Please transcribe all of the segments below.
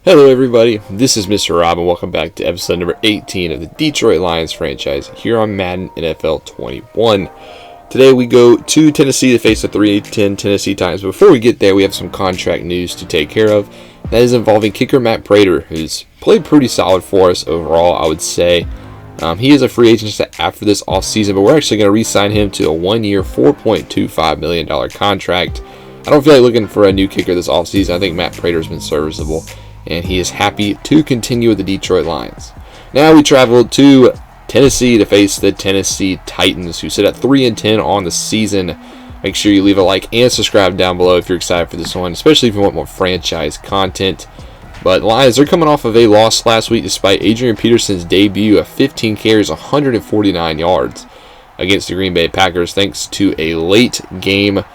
Hello everybody, this is Mr. Rob and welcome back to episode number 18 of the Detroit Lions franchise here on Madden NFL 21. Today we go to Tennessee to face the 3-10 Tennessee Titans. Before we get there, we have some contract news to take care of. That is involving kicker Matt Prater, who's played pretty solid for us overall, I would say. He is a free agent after this offseason, but we're actually going to re-sign him to a one-year, $4.25 million contract. I don't feel like looking for a new kicker this offseason. I think Matt Prater's been serviceable, and he is happy to continue with the Detroit Lions. Now we travel to Tennessee to face the Tennessee Titans, who sit at 3-10 on the season. Make sure you leave a like and subscribe down below if you're excited for this one, especially if you want more franchise content. But Lions, they're coming off of a loss last week despite Adrian Peterson's debut of 15 carries, 149 yards against the Green Bay Packers, thanks to a late game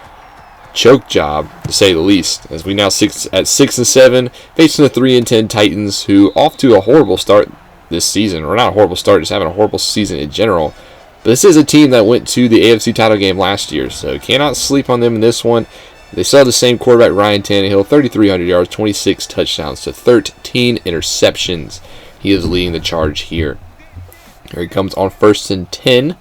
choke job, to say the least, as we now at 6-7 facing the 3-10 Titans, who off to a horrible start this season, or not a horrible start, just having a horrible season in general. But this is a team that went to the AFC title game last year, so cannot sleep on them in this one. They still have the same quarterback, Ryan Tannehill, 3,300 yards, 26 touchdowns to 13 interceptions. He is leading the charge here. Here he comes on 1st and 10.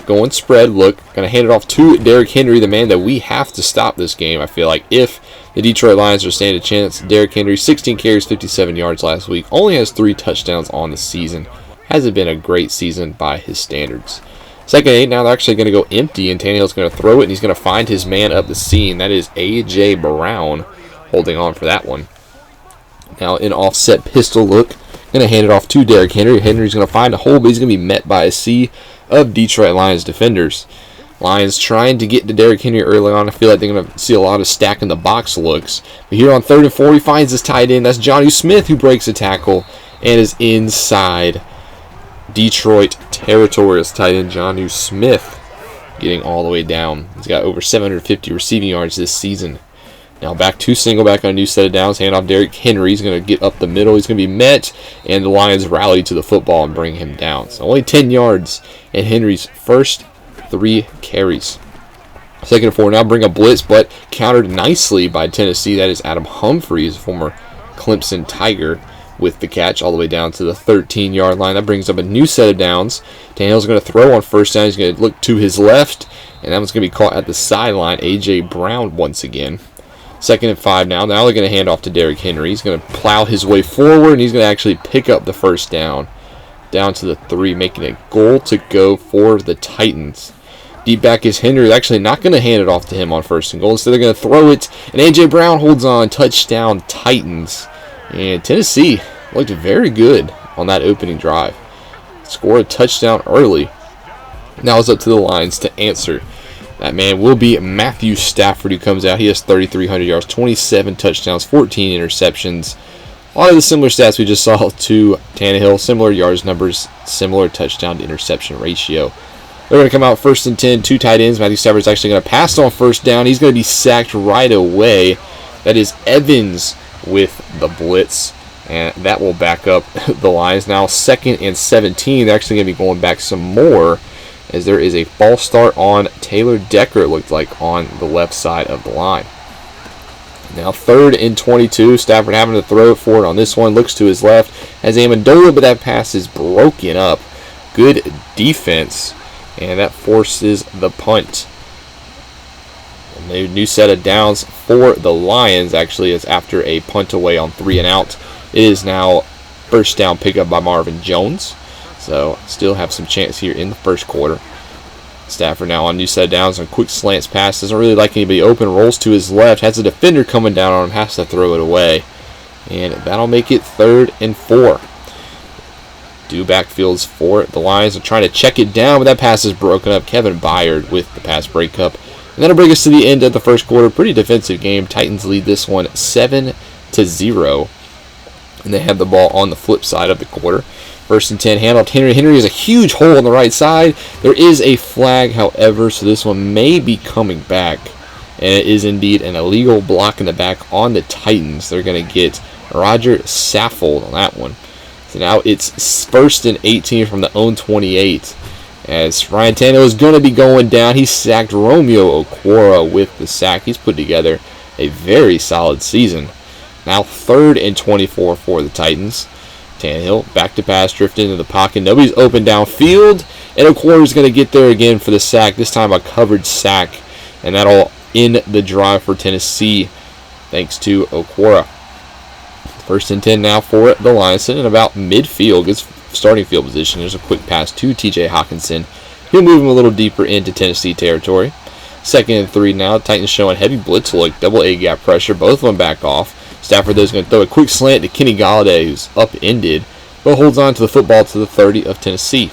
Going spread look. Going to hand it off to Derrick Henry, the man that we have to stop this game, I feel like. If the Detroit Lions are standing a chance, Derrick Henry, 16 carries, 57 yards last week. Only has 3 touchdowns on the season. Hasn't been a great season by his standards. 2nd and 8, now they're actually going to go empty, and Tannehill's going to throw it, and he's going to find his man up the seam. That is A.J. Brown holding on for that one. Now in offset pistol look. Going to hand it off to Derrick Henry. Henry's going to find a hole, but he's going to be met by a sea of Detroit Lions defenders. Lions trying to get to Derrick Henry early on. I feel like they're going to see a lot of stack in the box looks. But here on 3rd and 4, he finds his tight end. That's Jonnu Smith, who breaks a tackle and is inside Detroit territory. As tight end Jonnu Smith getting all the way down. He's got over 750 receiving yards this season. Now back to single back on a new set of downs. Hand off Derrick Henry. He's going to get up the middle. He's going to be met, and the Lions rally to the football and bring him down. So only 10 yards in Henry's first 3 carries. 2nd and 4, now bring a blitz, but countered nicely by Tennessee. That is Adam Humphries, former Clemson Tiger, with the catch all the way down to the 13-yard line. That brings up a new set of downs. Tannehill's going to throw on 1st down. He's going to look to his left, and that one's going to be caught at the sideline. A.J. Brown once again. 2nd and 5 now. Now they're going to hand off to Derrick Henry. He's going to plow his way forward, and he's going to actually pick up the 1st down. Down to the 3, making a goal to go for the Titans. Deep back is Henry. They're actually not going to hand it off to him on 1st and goal. Instead, they're going to throw it, and A.J. Brown holds on. Touchdown, Titans. And Tennessee looked very good on that opening drive. Scored a touchdown early. Now it's up to the Lions to answer. That man will be Matthew Stafford, who comes out. He has 3,300 yards, 27 touchdowns, 14 interceptions. A lot of the similar stats we just saw to Tannehill. Similar yards numbers, similar touchdown to interception ratio. They're going to come out 1st and 10, 2 tight ends. Matthew Stafford's actually going to pass on 1st down. He's going to be sacked right away. That is Evans with the blitz, and that will back up the Lions. Now 2nd and 17. They're actually going to be going back some more, as there is a false start on Taylor Decker, it looked like, on the left side of the line. Now 3rd and 22. Stafford having to throw it forward on this one. Looks to his left. Has Amendola, but that pass is broken up. Good defense, and that forces the punt. A new set of downs for the Lions, actually, is after a punt away on 3 and out. It is now 1st down pickup by Marvin Jones. So still have some chance here in the 1st quarter. Stafford now on new set of downs on quick slants pass. Doesn't really like anybody open. Rolls to his left. Has a defender coming down on him. Has to throw it away. And that'll make it 3rd and 4. 2 backfields for the Lions. They're trying to check it down, but that pass is broken up. Kevin Byard with the pass breakup. And that'll bring us to the end of the 1st quarter. Pretty defensive game. Titans lead this one 7-0. And they have the ball on the flip side of the quarter. 1st and 10, handoff to Henry. Henry has a huge hole on the right side. There is a flag, however, so this one may be coming back. And it is indeed an illegal block in the back on the Titans. They're going to get Roger Saffold on that one. So now it's 1st and 18 from the own 28. As Ryan Tannehill is going to be going down. He sacked Romeo Okwara with the sack. He's put together a very solid season. Now 3rd and 24 for the Titans. Tannehill back to pass, drift into the pocket. Nobody's open downfield, and Okwara is going to get there again for the sack. This time a covered sack, and that'll end the drive for Tennessee, thanks to Okwara. 1st and 10 now for the Lions, sitting about midfield. Good starting field position. There's a quick pass to T.J. Hawkinson. He'll move him a little deeper into Tennessee territory. 2nd and 3 now. Titans showing heavy blitz look, double A gap pressure. Both of them back off. Stafford is going to throw a quick slant to Kenny Galladay, who's upended, but holds on to the football to the 30 of Tennessee.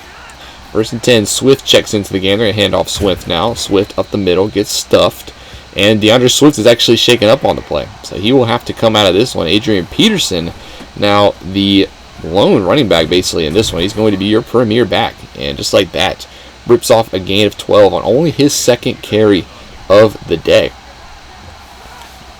1st and 10. Swift checks into the game. They're going to hand off Swift now. Swift up the middle, gets stuffed. And DeAndre Swift is actually shaken up on the play. So he will have to come out of this one. Adrian Peterson, now the lone running back basically in this one. He's going to be your premier back. And just like that, rips off a gain of 12 on only his 2nd carry of the day.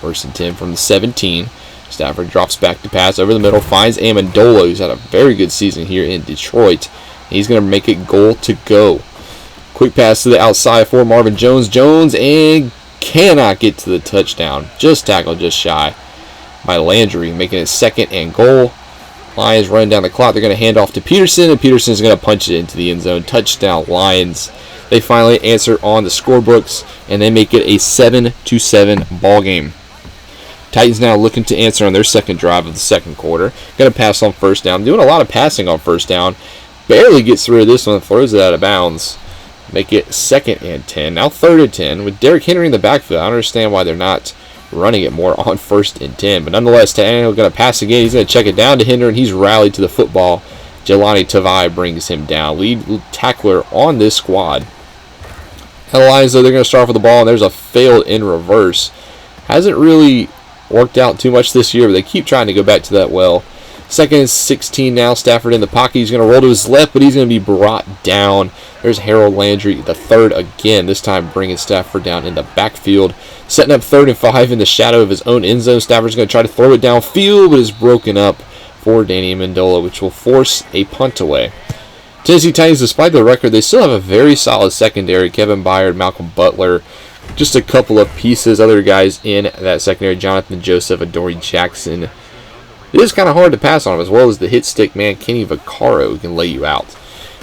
1st and 10 from the 17. Stafford drops back to pass over the middle. Finds Amendola, who's had a very good season here in Detroit. He's going to make it goal to go. Quick pass to the outside for Marvin Jones. Jones and cannot get to the touchdown. Just tackled just shy by Landry, making it 2nd and goal. Lions run down the clock. They're going to hand off to Peterson, and Peterson's going to punch it into the end zone. Touchdown, Lions. They finally answer on the scorebooks, and they make it a 7-7 ball game. Titans now looking to answer on their 2nd drive of the 2nd quarter. Going to pass on 1st down. Doing a lot of passing on 1st down. Barely gets through this one. Throws it out of bounds. Make it 2nd and 10. Now 3rd and 10 with Derrick Henry in the backfield. I don't understand why they're not running it more on 1st and 10. But nonetheless, Tannehill going to pass again. He's going to check it down to Henry, and he's rallied to the football. Jelani Tavai brings him down. Lead tackler on this squad. Now the Lions, though, they're going to start with the ball, and there's a failed in reverse. Hasn't really worked out too much this year, but they keep trying to go back to that well. 2nd and 16 now. Stafford in the pocket. He's going to roll to his left, but he's going to be brought down. There's Harold Landry, the 3rd again, this time bringing Stafford down in the backfield. Setting up 3rd and 5 in the shadow of his own end zone. Stafford's going to try to throw it downfield, but is broken up for Danny Amendola, which will force a punt away. Tennessee Titans, despite the record, they still have a very solid secondary. Kevin Byard, Malcolm Butler, just a couple of pieces. Other guys in that secondary, Jonathan Joseph, Adoree Jackson. It is kind of hard to pass on him, as well as the hit stick man, Kenny Vaccaro, who can lay you out.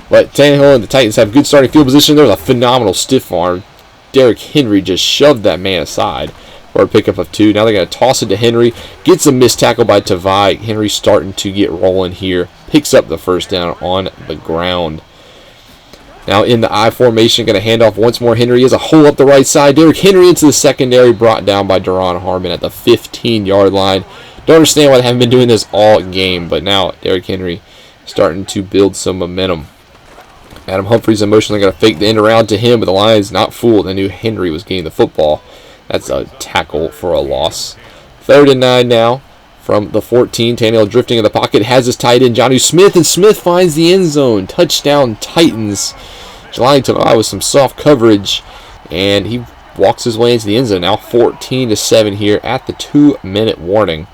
But Tannehill and the Titans have good starting field position. There's a phenomenal stiff arm. Derrick Henry just shoved that man aside for a pickup of 2. Now they're going to toss it to Henry. Gets a missed tackle by Tavai. Henry starting to get rolling here. Picks up the 1st down on the ground. Now in the I formation, going to hand off once more. Henry has a hole up the right side. Derrick Henry into the secondary, brought down by Daron Harmon at the 15-yard line. Don't understand why they haven't been doing this all game, but now Derrick Henry starting to build some momentum. Adam Humphries emotionally going to fake the end around to him, but the Lions not fooled. They knew Henry was getting the football. That's a tackle for a loss. 3rd and 9 now from the 14. Tannehill drifting in the pocket. Has his tight end, Jonnu Smith, and Smith finds the end zone. Touchdown, Titans. Jelani Tavai with some soft coverage, and he walks his way into the end zone. Now 14-7 here at the 2-minute warning.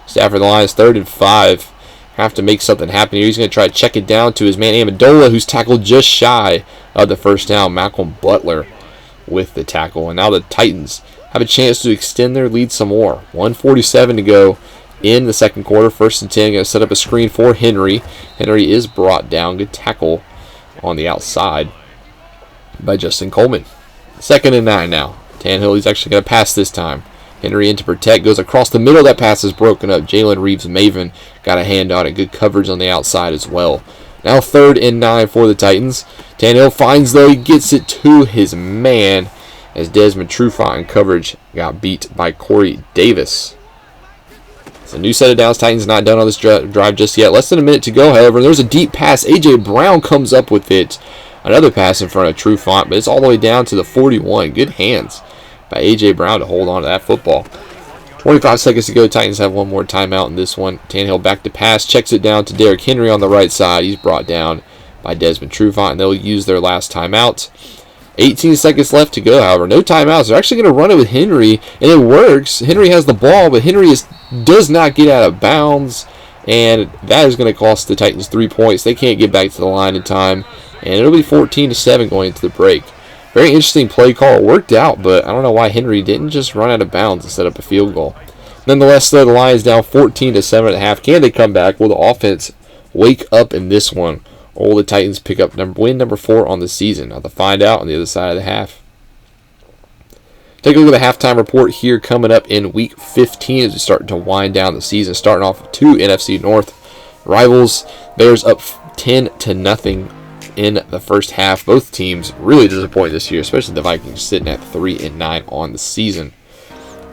Stafford, the Lions, 3rd and 5. Have to make something happen here. He's going to try to check it down to his man Amendola, who's tackled just shy of the 1st down. Malcolm Butler with the tackle. And now the Titans have a chance to extend their lead some more. 1:47 to go in the 2nd quarter. 1st and 10. Going to set up a screen for Henry. Henry is brought down. Good tackle on the outside by Justin Coleman. 2nd and 9 now. Tannehill, he's actually going to pass this time. Henry in to protect, goes across the middle. That pass is broken up. Jalen Reeves-Maven got a hand on it. Good coverage on the outside as well. Now 3rd and 9 for the Titans. Tannehill finds, though, he gets it to his man as Desmond Trufant in coverage got beat by Corey Davis. It's a new set of downs. Titans not done on this drive just yet. Less than a minute to go, however. There's a deep pass. A.J. Brown comes up with it. Another pass in front of Trufant, but it's all the way down to the 41. Good hands by A.J. Brown to hold on to that football. 25 seconds to go. Titans have one more timeout in this one. Tannehill back to pass. Checks it down to Derrick Henry on the right side. He's brought down by Desmond Trufant, and they'll use their last timeout. 18 seconds left to go, however. No timeouts. They're actually going to run it with Henry, and it works. Henry has the ball, but Henry does not get out of bounds, and that is going to cost the Titans 3 points. They can't get back to the line in time, and it'll be 14-7 going into the break. Very interesting play call. It worked out, but I don't know why Henry didn't just run out of bounds and set up a field goal. Nonetheless, though, the Lions down 14-7 at half. Can they come back? Will the offense wake up in this one? Or will the Titans pick up win number 4 on the season? I'll have to find out on the other side of the half. Take a look at the halftime report here coming up in Week 15 as we start to wind down the season. Starting off with 2 NFC North rivals. Bears up 10-0 in the first half. Both teams really disappointed this year, especially the Vikings sitting at 3-9 on the season.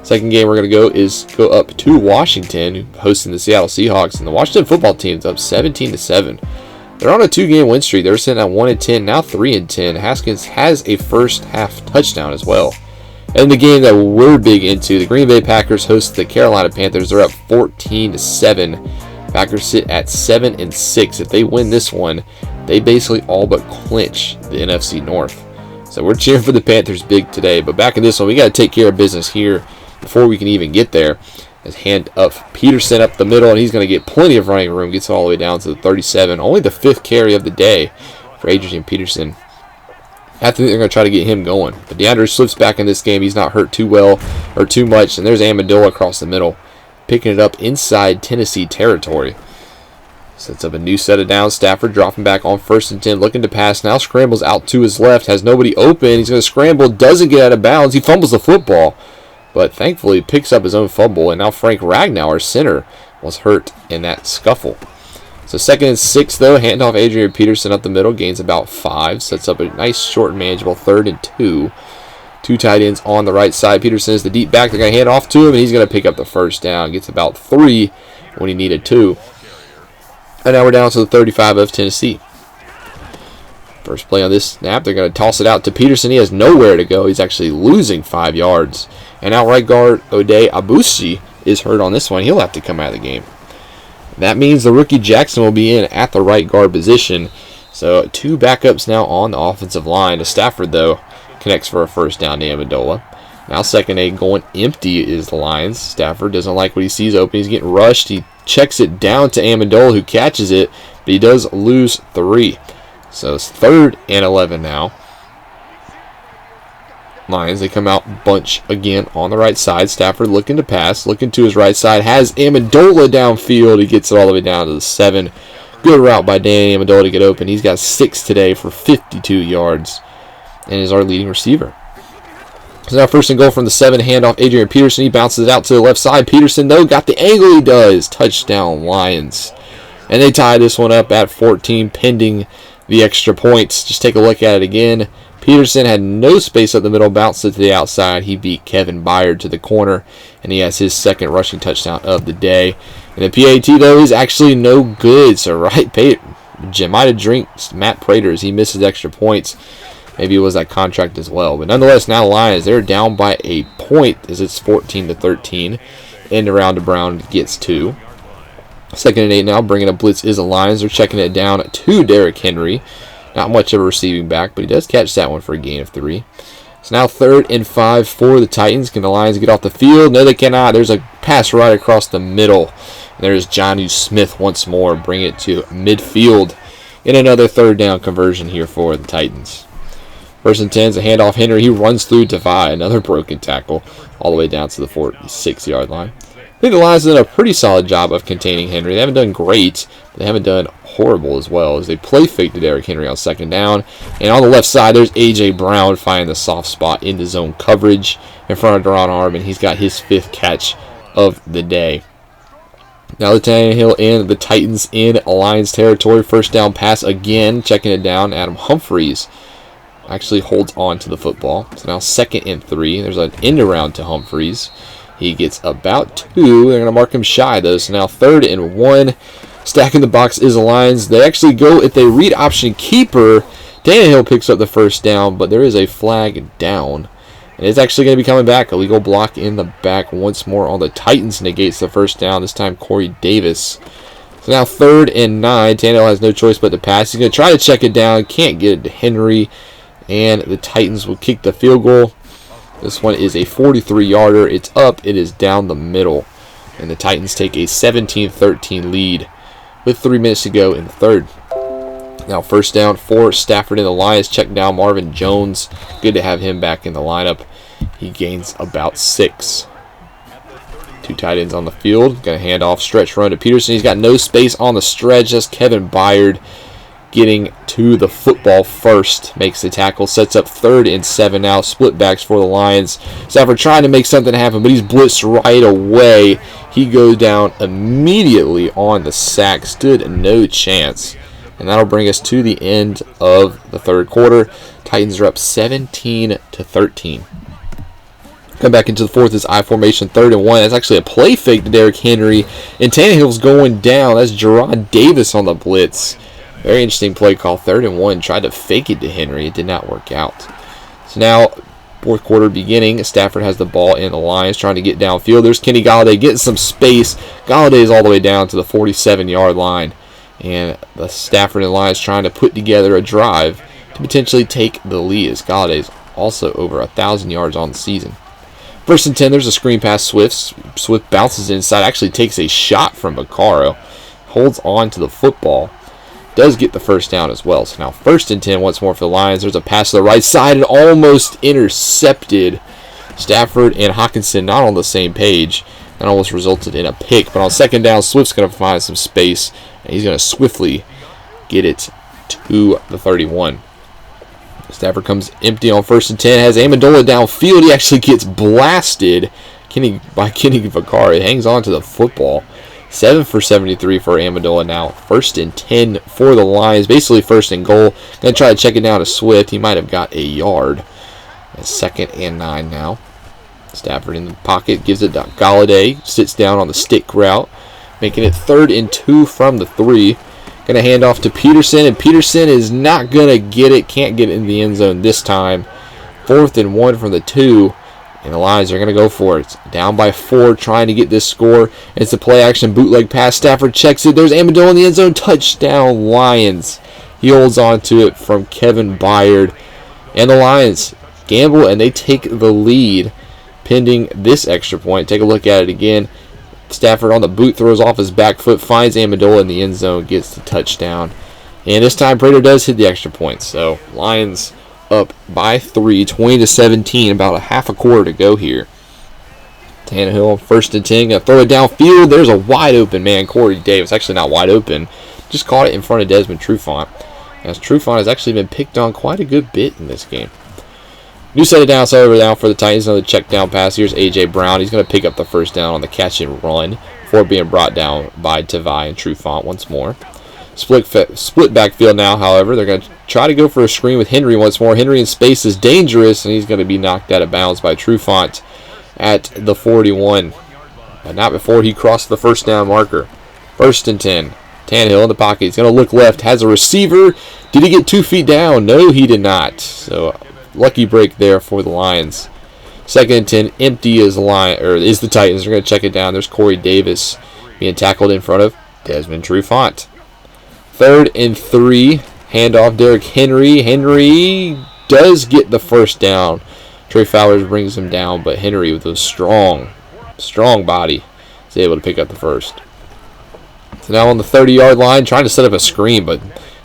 Second game we're going to go up to Washington, hosting the Seattle Seahawks, and the Washington football team's up 17-7. They're on a 2-game win streak. They're sitting at 1-10, now 3-10. Haskins has a first half touchdown as well. And the game that we're big into, the Green Bay Packers host the Carolina Panthers. They're up 14-7. Packers sit at 7-6. If they win this one, they basically all but clinch the NFC North. So we're cheering for the Panthers big today. But back in this one, we got to take care of business here before we can even get there. His hand up Peterson up the middle, and he's going to get plenty of running room. Gets all the way down to the 37. Only the 5th carry of the day for Adrian Peterson. I think they're going to try to get him going. But DeAndre Swift's back in this game. He's not hurt too well or too much. And there's Amendola across the middle, picking it up inside Tennessee territory. Sets up a new set of downs. Stafford dropping back on 1st and 10, looking to pass. Now scrambles out to his left. Has nobody open. He's going to scramble. Doesn't get out of bounds. He fumbles the football. But thankfully picks up his own fumble. And now Frank Ragnow, our center, was hurt in that scuffle. So 2nd and 6, though. Handoff Adrian Peterson up the middle. Gains about 5. Sets up a nice, short, and manageable 3rd and 2. 2 tight ends on the right side. Peterson is the deep back. They're going to hand off to him, and he's going to pick up the first down. Gets about 3 when he needed 2. And now we're down to the 35 of Tennessee. First play on this snap. They're going to toss it out to Peterson. He has nowhere to go. He's actually losing 5 yards. And now right guard Ode Abushi is hurt on this one. He'll have to come out of the game. That means the rookie Jackson will be in at the right guard position. So 2 backups now on the offensive line. Stafford, though, connects for a first down to Amendola. Now 2nd and 8 going empty is the Lions. Stafford doesn't like what he sees open. He's getting rushed. He checks it down to Amendola, who catches it, but he does lose 3. So it's 3rd and 11 now. Lions, they come out bunch again on the right side. Stafford looking to pass, looking to his right side, has Amendola downfield. He gets it all the way down to the 7. Good route by Danny Amendola to get open. He's got 6 today for 52 yards and is our leading receiver. So now 1st and goal from the 7, handoff Adrian Peterson. He bounces it out to the left side. Peterson, though, got the angle he does. Touchdown, Lions. And they tie this one up at 14, pending the extra points. Just take a look at it again. Peterson had no space up the middle, bounced it to the outside. He beat Kevin Byard to the corner, and he has his 2nd rushing touchdown of the day. And the PAT, though, is actually no good. So might have drinks Matt Prater as he misses extra points. Maybe it was that contract as well. But nonetheless, now Lions, they're down by a point as it's 14-13. End around to Brown gets 2. 2nd and 8 now, bringing up blitz is the Lions. They're checking it down to Derrick Henry. Not much of a receiving back, but he does catch that one for a gain of 3. So now 3rd and 5 for the Titans. Can the Lions get off the field? No, they cannot. There's a pass right across the middle. And there's Jonnu Smith once more. Bring it to midfield in another 3rd down conversion here for the Titans. 1st and 10 is a handoff Henry. He runs through Defy. Another broken tackle all the way down to the 46-yard line. I think the Lions have done a pretty solid job of containing Henry. They haven't done great, but they haven't done horrible as well, as they play fake to Derrick Henry on 2nd down. And on the left side, there's A.J. Brown finding the soft spot in the zone coverage in front of Deron Harmon. He's got his 5th catch of the day. Now the Tannehill in, the Titans in Lions territory. 1st down pass again, checking it down. Adam Humphries actually holds on to the football. So now 2nd and 3. There's an end around to Humphries. He gets about 2. They're going to mark him shy, though. So now 3rd and 1. Stacking the box is the Lions. They actually go, if they read option keeper, Tannehill picks up the 1st down, but there is a flag down. And it's actually going to be coming back. Illegal block in the back once more on the Titans. Negates the 1st down. This time Corey Davis. So now 3rd and 9. Tannehill has no choice but to pass. He's going to try to check it down. Can't get it to Henry. And the Titans will kick the field goal. This one is a 43-yarder. It's up. It is down the middle. And the Titans take a 17-13 lead with 3 minutes to go in the 3rd. Now 1st down for Stafford and the Lions. Check down Marvin Jones. Good to have him back in the lineup. He gains about 6. Two tight ends on the field. Going to hand off stretch run to Peterson. He's got no space on the stretch. That's Kevin Byard getting to the football first. Makes the tackle. Sets up 3rd and 7 now. Split backs for the Lions. Stafford trying to make something happen, but he's blitzed right away. He goes down immediately on the sack. Stood no chance. And that'll bring us to the end of the third quarter. Titans are up 17-13. Come back into the fourth. Is I formation, 3rd and 1. That's actually a play fake to Derrick Henry. And Tannehill's going down. That's Gerard Davis on the blitz. Very interesting play call. 3rd and 1. Tried to fake it to Henry. It did not work out. So now, fourth quarter beginning. Stafford has the ball in the Lions, trying to get downfield. There's Kenny Golladay getting some space. Golladay is all the way down to the 47-yard line. And the Stafford and Lions trying to put together a drive to potentially take the lead, as Galladay's also over 1,000 yards on the season. 1st and 10, there's a screen pass. Swift bounces inside, actually takes a shot from Vaccaro, holds on to the football, does get the first down as well. So now 1st and 10 once more for the Lions. There's a pass to the right side and almost intercepted. Stafford and Hockenson not on the same page. That almost resulted in a pick. But on 2nd down, Swift's going to find some space, and he's going to swiftly get it to the 31. Stafford comes empty on 1st and 10. Has Amendola downfield. He actually gets blasted by Kenny Vaccaro. He hangs on to the football. 7 for 73 for Amendola now. 1st and 10 for the Lions. Basically 1st and goal. Going to try to check it down to Swift. He might have got a yard. 2nd and 9 now. Stafford in the pocket. Gives it to Golladay. Sits down on the stick route. Making it 3rd and 2 from the 3. Going to hand off to Peterson, and Peterson is not going to get it. Can't get it in the end zone this time. 4th and 1 from the 2. And the Lions are going to go for it. Down by 4, trying to get this score. It's a play-action bootleg pass. Stafford checks it. There's Amendola in the end zone. Touchdown, Lions. He holds on to it from Kevin Byard. And the Lions gamble, and they take the lead pending this extra point. Take a look at it again. Stafford on the boot, throws off his back foot, finds Amendola in the end zone, gets the touchdown. And this time, Prater does hit the extra point. So, Lions up by 3, 20-17, about a half a quarter to go here. Tannehill on 1st and 10, going to throw it downfield. There's a wide open man, Corey Davis. Actually not wide open, just caught it in front of Desmond Trufant. As Trufant has actually been picked on quite a good bit in this game. New set of downs, however, down for the Titans. Another check down pass. Here's A.J. Brown. He's going to pick up the first down on the catch and run before being brought down by Tavai and Trufant once more. Split backfield now, however. They're going to try to go for a screen with Henry once more. Henry in space is dangerous, and he's going to be knocked out of bounds by Trufant at the 41. But not before he crossed the first down marker. 1st and 10. Tannehill in the pocket. He's going to look left. Has a receiver. Did he get 2 feet down? No, he did not. So, lucky break there for the Lions. 2nd and 10. Empty is the Titans. They're going to check it down. There's Corey Davis being tackled in front of Desmond Trufant. 3rd and 3. Handoff Derrick Henry. Henry does get the first down. Trey Fowler brings him down, but Henry with a strong body is able to pick up the first. So now on the 30-yard line, trying to set up a screen, but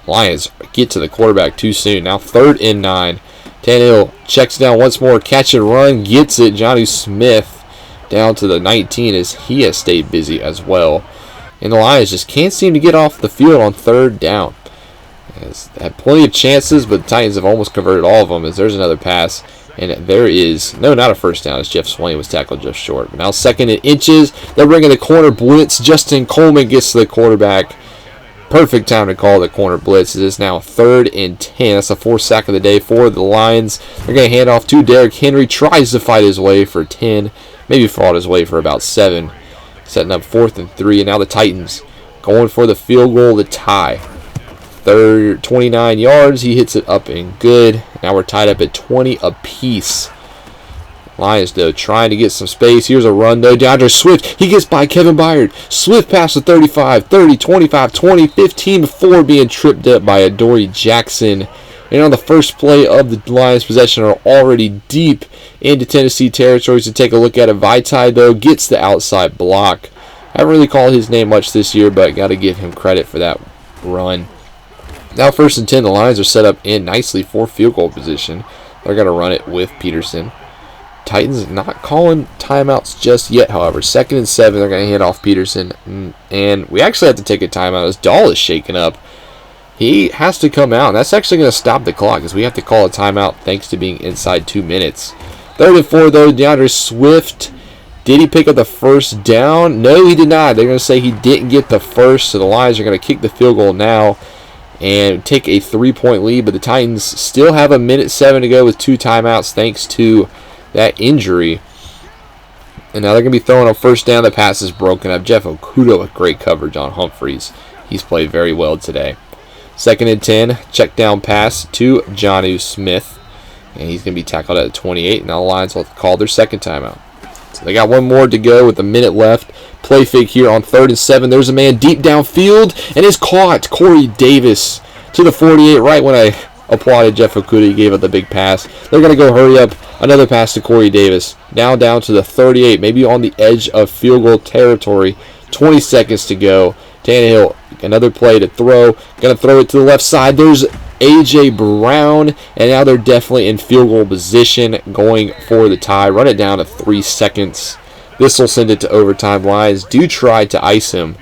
Lions get to the quarterback too soon. Now 3rd and 9. Tannehill checks down once more. Catch and run. Gets it. Johnny Smith down to the 19 as he has stayed busy as well. And the Lions just can't seem to get off the field on 3rd down. Has had plenty of chances, but the Titans have almost converted all of them as there's another pass. And there is, no, not a first down, as Jeff Swain was tackled just short. But now 2nd and inches. They're bringing the corner blitz. Justin Coleman gets to the quarterback. Perfect time to call the corner blitz. It is now 3rd and 10. That's the 4th sack of the day for the Lions. They're going to hand off to Derrick Henry. Tries to fight his way for 10. Maybe fought his way for about 7. Setting up 4th and 3. And now the Titans going for the field goal to tie. 29 yards. He hits it up and good. Now we're tied up at 20 apiece. Lions, though, trying to get some space. Here's a run, though. DeAndre Swift, he gets by Kevin Byard. Swift past the 35, 30, 25, 20, 15 before being tripped up by Adoree Jackson. And on the first play of the Lions' possession are already deep into Tennessee territory. So take a look at it. Vaitai, though, gets the outside block. I haven't really called his name much this year, but got to give him credit for that run. Now 1st and 10, the Lions are set up in nicely for field goal position. They're going to run it with Peterson. Titans not calling timeouts just yet, however. 2nd and 7, they're going to hand off Peterson. And we actually have to take a timeout as Dahl is shaken up. He has to come out, and that's actually going to stop the clock as we have to call a timeout thanks to being inside 2 minutes. 3rd and 4, though, DeAndre Swift. Did he pick up the first down? No, he did not. They're going to say he didn't get the first, so the Lions are going to kick the field goal now and take a 3-point lead, but the Titans still have 1:07 to go with 2 timeouts thanks to that injury. And now they're going to be throwing on first down. The pass is broken up. Jeff Okudah with great coverage on Humphries. He's played very well today. 2nd and 10, check down pass to Jonnu Smith. And he's going to be tackled at 28. And now the Lions will call their second timeout. So they got one more to go with a minute left. Play fake here on 3rd and 7. There's a man deep downfield and is caught. Corey Davis to the 48 right when I applauded Jeff Okudah. He gave up the big pass. They're going to go hurry up. Another pass to Corey Davis. Now down to the 38, maybe on the edge of field goal territory. 20 seconds to go. Tannehill, another play to throw. Going to throw it to the left side. There's A.J. Brown, and now they're definitely in field goal position going for the tie. Run it down to 3 seconds. This will send it to overtime. Lions do try to ice him.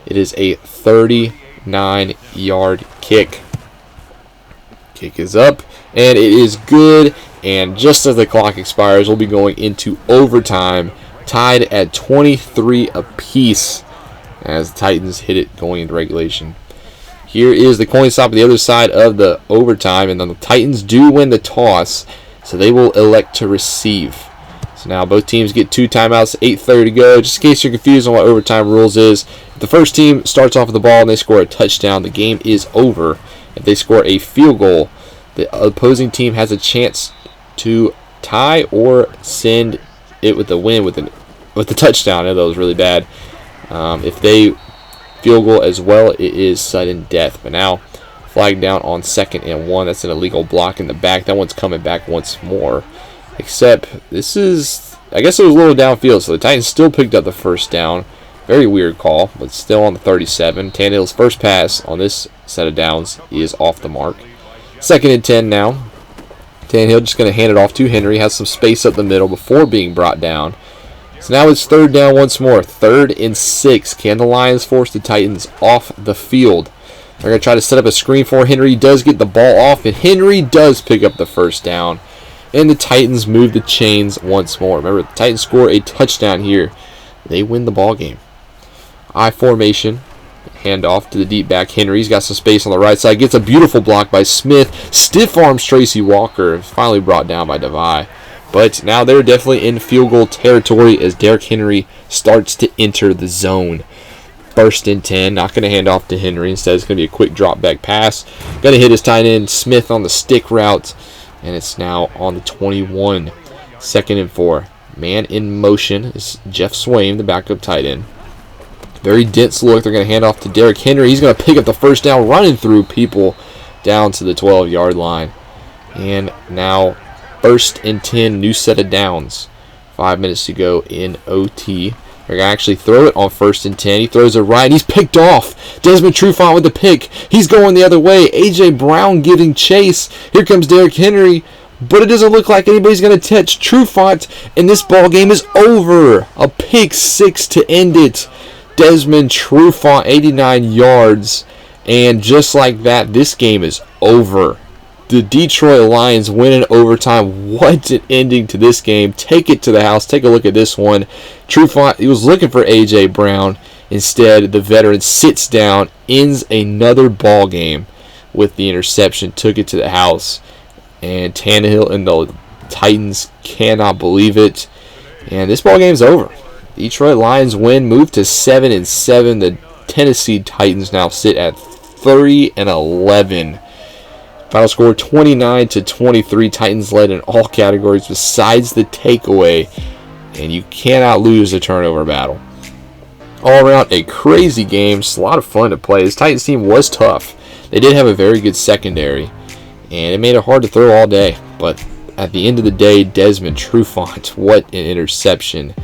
It is a 39-yard kick. Kick is up, and it is good. And just as the clock expires, we'll be going into overtime, tied at 23 apiece as the Titans hit it going into regulation. Here is the coin stop on the other side of the overtime, and then the Titans do win the toss, so they will elect to receive. So now both teams get 2 timeouts, 8:30 to go. Just in case you're confused on what overtime rules is, if the first team starts off with the ball and they score a touchdown, the game is over. If they score a field goal, the opposing team has a chance to tie or send it with the win with the touchdown. I know that was really bad. If they field goal as well, it is sudden death. But now flag down on 2nd and 1. That's an illegal block in the back. That one's coming back once more. Except this is, I guess it was a little downfield, so the Titans still picked up the first down. Very weird call, but still on the 37. Tannehill's first pass on this set of downs is off the mark. 2nd and 10 now. Tannehill just going to hand it off to Henry. Has some space up the middle before being brought down. So now it's 3rd down once more. 3rd and 6. Can the Lions force the Titans off the field? They're going to try to set up a screen for Henry. He does get the ball off, and Henry does pick up the first down. And the Titans move the chains once more. Remember, the Titans score a touchdown here. They win the ball game. I formation. Hand off to the deep back. Henry's got some space on the right side. Gets a beautiful block by Smith. Stiff arms Tracy Walker. Finally brought down by Devy. But now they're definitely in field goal territory as Derrick Henry starts to enter the zone. 1st and 10. Not going to hand off to Henry. Instead, it's going to be a quick drop back pass. Going to hit his tight end Smith on the stick route. And it's now on the 21. 2nd and 4. Man in motion is Jeff Swaim, the backup tight end. Very dense look. They're going to hand off to Derrick Henry. He's going to pick up the first down, running through people down to the 12-yard line. And now 1st and 10, new set of downs. 5 minutes to go in OT. They're going to actually throw it on 1st and 10. He throws it right. He's picked off. Desmond Trufant with the pick. He's going the other way. A.J. Brown giving chase. Here comes Derrick Henry. But it doesn't look like anybody's going to touch Trufant. And this ball game is over. A pick 6 to end it. Desmond Trufant, 89 yards. And just like that, this game is over. The Detroit Lions win in overtime. What an ending to this game. Take it to the house. Take a look at this one. Trufant, he was looking for A.J. Brown. Instead, the veteran sits down, ends another ball game with the interception. Took it to the house. And Tannehill and the Titans cannot believe it. And this ball game's over. Detroit Lions win, move to 7 and 7. The Tennessee Titans now sit at 3 and 11. Final score 29 to 23. Titans led in all categories besides the takeaway. And you cannot lose a turnover battle. All around a crazy game. Just a lot of fun to play. This Titans team was tough. They did have a very good secondary. And it made it hard to throw all day. But at the end of the day, Desmond Trufant, what an interception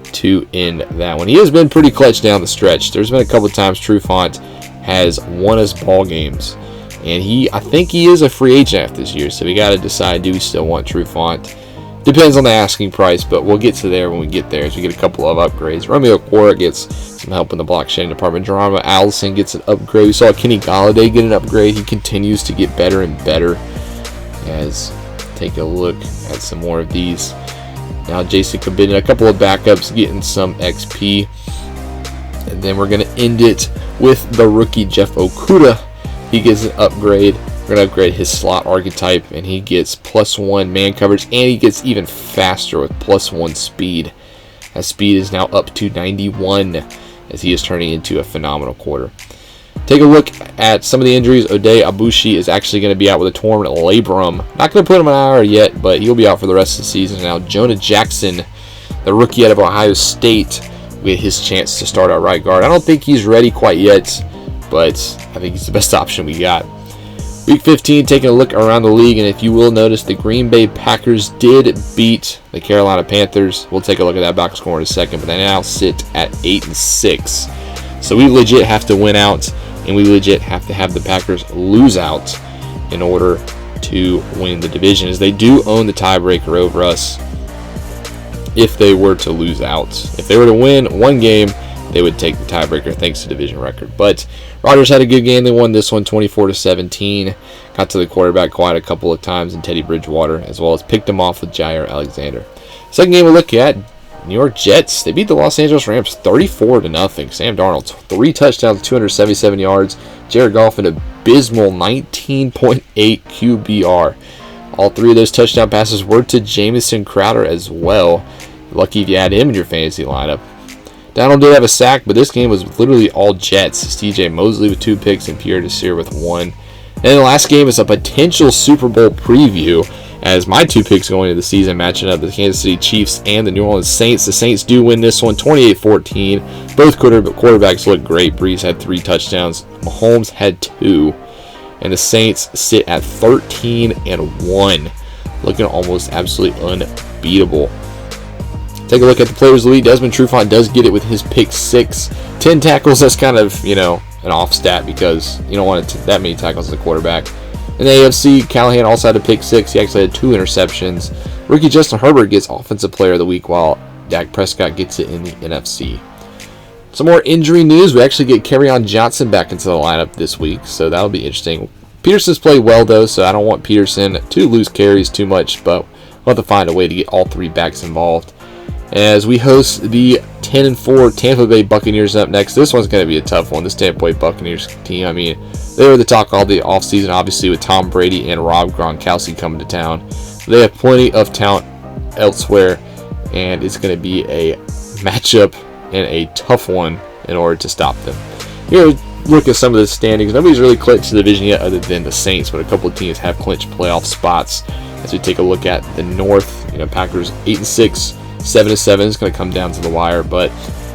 to end that one. He has been pretty clutch down the stretch. There's been a couple of times Trufant has won us ball games. And I think he is a free agent after this year, so we got to decide, do we still want Trufant? Depends on the asking price, but we'll get to there when we get there as we get a couple of upgrades. Romeo Okwara gets some help in the block shedding department. Geronimo Allison gets an upgrade. We saw Kenny Golladay get an upgrade. He continues to get better and better. As take a look at some more of these. Now Jason Cabinda, a couple of backups getting some XP. And then we're going to end it with the rookie Jeff Okuda. He gets an upgrade. We're going to upgrade his slot archetype, and he gets +1 man coverage, and he gets even faster with +1 speed. That speed is now up to 91 as he is turning into a phenomenal quarter. Take a look at some of the injuries. Ode Abushi is actually going to be out with a torn labrum. Not going to put him on IR yet, but he'll be out for the rest of the season. Now Jonah Jackson, the rookie out of Ohio State, will get his chance to start our right guard. I don't think he's ready quite yet, but I think he's the best option we got. Week 15, taking a look around the league, and if you will notice, the Green Bay Packers did beat the Carolina Panthers. We'll take a look at that box score in a second, but they now sit at 8-6. So we legit have to win out, and we legit have to have the Packers lose out in order to win the division, as they do own the tiebreaker over us if they were to lose out. If they were to win one game, they would take the tiebreaker thanks to division record. But Rodgers had a good game. They won this one 24-17. Got to the quarterback quite a couple of times in Teddy Bridgewater, as well as picked him off with Jair Alexander. Second game we'll look at, New York Jets. They beat the Los Angeles Rams 34-0. Sam Darnold, 3 touchdowns, 277 yards. Jared Goff, an abysmal 19.8 QBR. All 3 of those touchdown passes were to Jamison Crowder as well. Lucky if you had him in your fantasy lineup. Donald did have a sack, but this game was literally all Jets. TJ Mosley with 2 picks and Pierre Desir with 1. And the last game is a potential Super Bowl preview, as my 2 picks going into the season matching up the Kansas City Chiefs and the New Orleans Saints. The Saints do win this one 28-14. Both quarterbacks look great. Breeze had 3 touchdowns. Mahomes had 2. And the Saints sit at 13-1. Looking almost absolutely unbeatable. Take a look at the players of the week. Desmond Trufant does get it with his pick 6. 10 tackles, that's kind of, an off stat because you don't want that many tackles as a quarterback. In the AFC, Callahan also had a pick 6. He actually had 2 interceptions. Rookie Justin Herbert gets Offensive Player of the Week, while Dak Prescott gets it in the NFC. Some more injury news. We actually get Kerryon Johnson back into the lineup this week, so that'll be interesting. Peterson's played well, though, so I don't want Peterson to lose carries too much, but we'll have to find a way to get all 3 backs involved. As we host the 10-4 Tampa Bay Buccaneers up next. This one's going to be a tough one. This Tampa Bay Buccaneers team, they were the talk all the offseason, obviously, with Tom Brady and Rob Gronkowski coming to town. They have plenty of talent elsewhere, and it's going to be a matchup and a tough one in order to stop them. Here, look at some of the standings. Nobody's really clinched the division yet other than the Saints, but a couple of teams have clinched playoff spots. As we take a look at the North, Packers 8-6. 7-7 is going to come down to the wire, but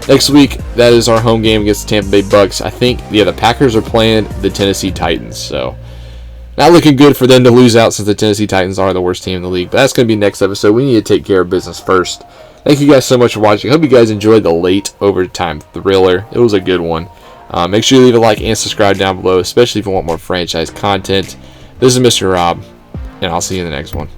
next week that is our home game against the Tampa Bay Bucks. I think the Packers are playing the Tennessee Titans, so not looking good for them to lose out since the Tennessee Titans are the worst team in the league. But that's going to be next episode. We need to take care of business first. Thank you guys so much for watching. I hope you guys enjoyed the late overtime thriller. It was a good one. Make sure you leave a like and subscribe down below, especially if you want more franchise content. This is Mr. Rob, and I'll see you in the next one.